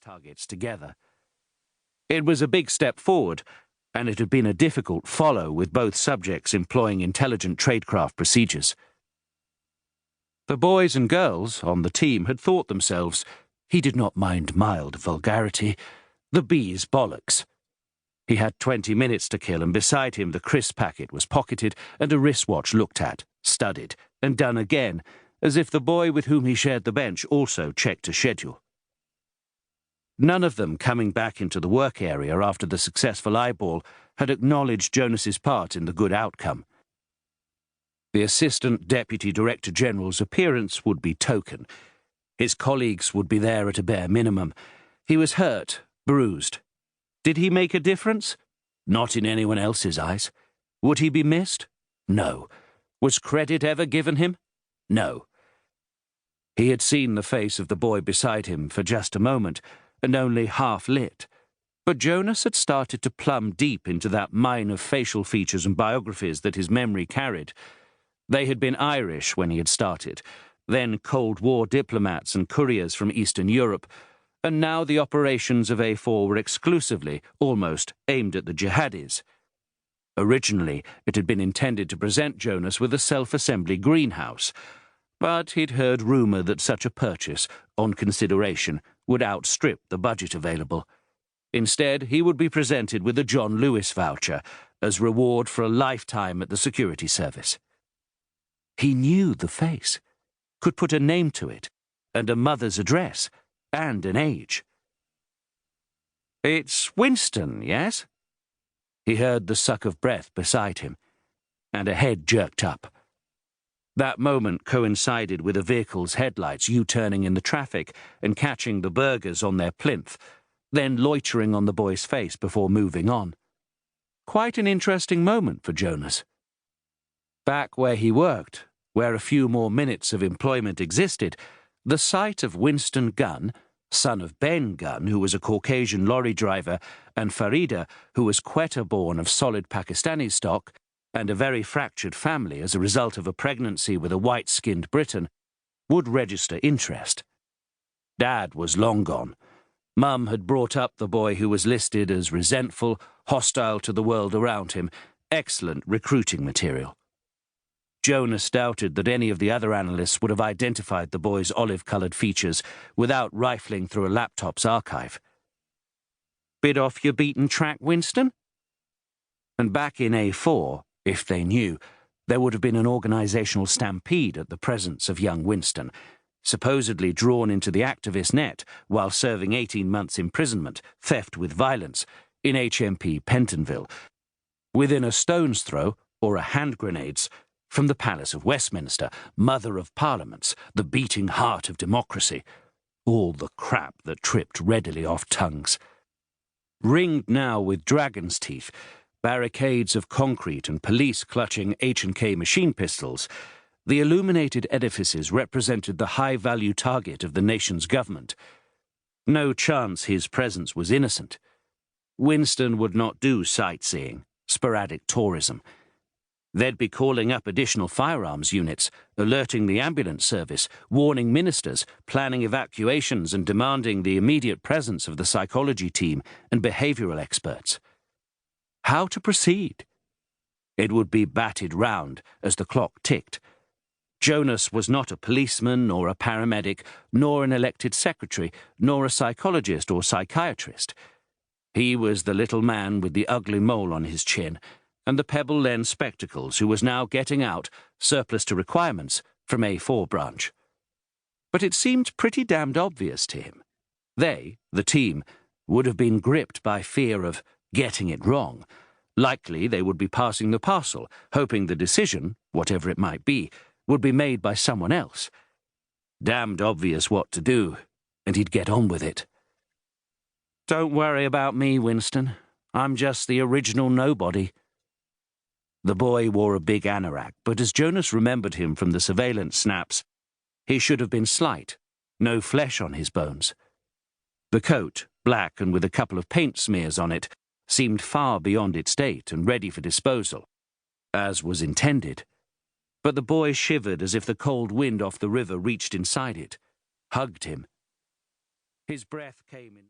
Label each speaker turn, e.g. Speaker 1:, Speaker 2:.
Speaker 1: targets together. It was a big step forward, and it had been a difficult follow with both subjects employing intelligent tradecraft procedures. The boys and girls on the team had thought themselves, he did not mind mild vulgarity, the bee's bollocks. He had 20 minutes to kill, and beside him the crisp packet was pocketed and a wristwatch looked at, studied, and done again, as if the boy with whom he shared the bench also checked a schedule. None of them coming back into the work area after the successful eyeball had acknowledged Jonas's part in the good outcome. The Assistant Deputy Director General's appearance would be token. His colleagues would be there at a bare minimum. He was hurt, bruised. Did he make a difference? Not in anyone else's eyes. Would he be missed? No. Was credit ever given him? No. He had seen the face of the boy beside him for just a moment, and only half lit. But Jonas had started to plumb deep into that mine of facial features and biographies that his memory carried. They had been Irish when he had started, then Cold War diplomats and couriers from Eastern Europe, and now the operations of A4 were exclusively, almost, aimed at the Jihadis. Originally, it had been intended to present Jonas with a self-assembly greenhouse, but he'd heard rumour that such a purchase, on consideration, would outstrip the budget available. Instead, he would be presented with a John Lewis voucher as reward for a lifetime at the security service. He knew the face, could put a name to it, and a mother's address, and an age. "It's Winston, yes?" He heard the suck of breath beside him, and a head jerked up. That moment coincided with a vehicle's headlights U-turning in the traffic and catching the burgers on their plinth, then loitering on the boy's face before moving on. Quite an interesting moment for Jonas. Back where he worked, where a few more minutes of employment existed, the sight of Winston Gunn, son of Ben Gunn, who was a Caucasian lorry driver, and Farida, who was Quetta-born of solid Pakistani stock, and a very fractured family as a result of a pregnancy with a white-skinned Briton, would register interest. Dad was long gone. Mum had brought up the boy who was listed as resentful, hostile to the world around him, excellent recruiting material. Jonas doubted that any of the other analysts would have identified the boy's olive-coloured features without rifling through a laptop's archive. Bit off your beaten track, Winston? And back in A4, if they knew, there would have been an organisational stampede at the presence of young Winston, supposedly drawn into the activist net while serving 18 months imprisonment, theft with violence, in HMP Pentonville, within a stone's throw, or a hand grenade's, from the Palace of Westminster, Mother of Parliaments, the beating heart of democracy, all the crap that tripped readily off tongues. Ringed now with dragon's teeth, barricades of concrete and police clutching H&K machine pistols, the illuminated edifices represented the high-value target of the nation's government. No chance his presence was innocent. Winston would not do sightseeing, sporadic tourism. They'd be calling up additional firearms units, alerting the ambulance service, warning ministers, planning evacuations and demanding the immediate presence of the psychology team and behavioural experts. How to proceed? It would be batted round as the clock ticked. Jonas was not a policeman or a paramedic, nor an elected secretary, nor a psychologist or psychiatrist. He was the little man with the ugly mole on his chin, and the pebble-lens spectacles who was now getting out, surplus to requirements, from A4 branch. But it seemed pretty damned obvious to him. They, the team, would have been gripped by fear of getting it wrong. Likely they would be passing the parcel, hoping the decision, whatever it might be, would be made by someone else. Damned obvious what to do, and he'd get on with it. "Don't worry about me, Winston. I'm just the original nobody." The boy wore a big anorak, but as Jonas remembered him from the surveillance snaps, he should have been slight, no flesh on his bones. The coat, black and with a couple of paint smears on it, seemed far beyond its date and ready for disposal, as was intended. But the boy shivered as if the cold wind off the river reached inside it, hugged him. His breath came in